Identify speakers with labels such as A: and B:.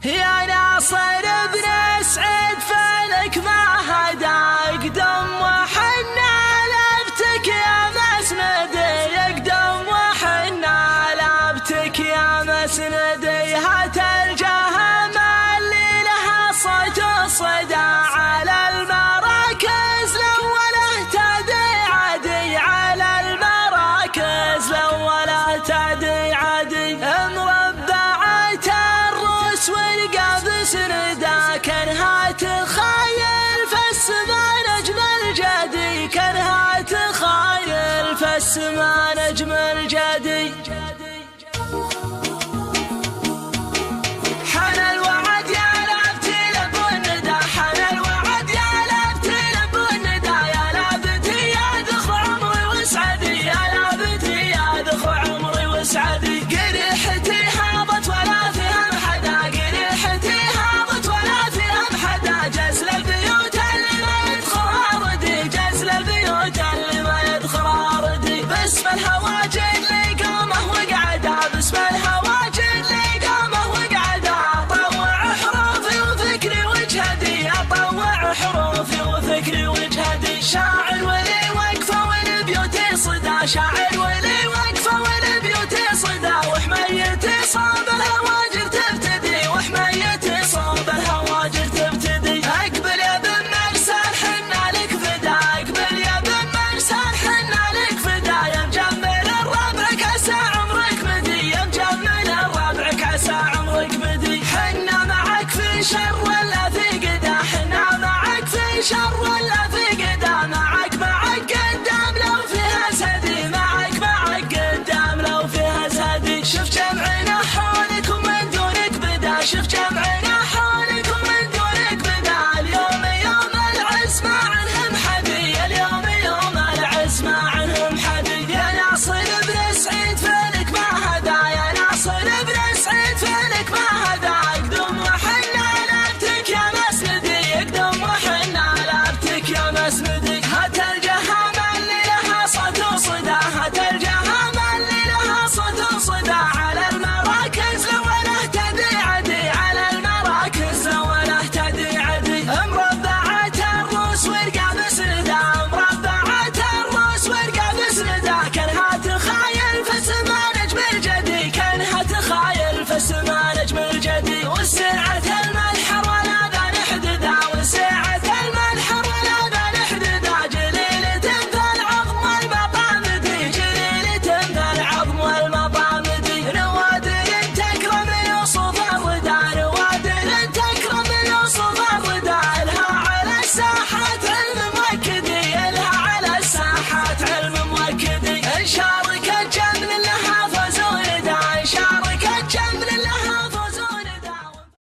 A: يا ناصر بن سعيد فلك ما هدى يقدم وحنا لابتك يا مسندي، يقدم وحنا لابتك يا مسندي. هات الجهم اللي لها صوت وصدى على المراكز الأولى تدي عدي، على المراكز الأولى تدي عدي. مربعة الروس والقاب سندا كانها تخايل فالسما نجم الجدي، كانها تخايل فالسما نجم الجدي. حان الوعد يا لابتي لب الندى، حان الوعد يا لابتي لب الندى، يا لابتي يا دخل عمري وسعدي، يا لابتي يا دخل عمري وسعدي. قريحتي هابط ولا فيها محدا، قريحتي هابط ولا فيها محدا، جزل البيوت اللي ما يدخلها ردي، جزل البيوت اللي ما يدخلها ردي. باسم الهواجر اللي قامه وقعده، باسم الهواجر اللي قامه وقعده، اطوع حروفي وفكري وجهدي، اطوع حروفي وفكري وجهدي. شاعر ولي وقفه والبيوت صدى، شاعر ولي وقفه والبيوت صدى، وحميتي صوب الهواجر تبتدي، وحميتي صوب الهواجر تبتدي. اقبل يا بن مرسال حنا لك فدا، اقبل يا بن مرسال حنا لك فدا، يا مجمل الربع كاسى عمرك مدي، يا مجمل الربع كاسى عمرك مدي. حنا معك في شر ولا في قدا، حنا معك في شر ولا في قدا، معك قدام لو فيها سدي، معك قدام لو فيها سدي. شوف جمعنا حولك ومن دونك بدا، شوف جمعنا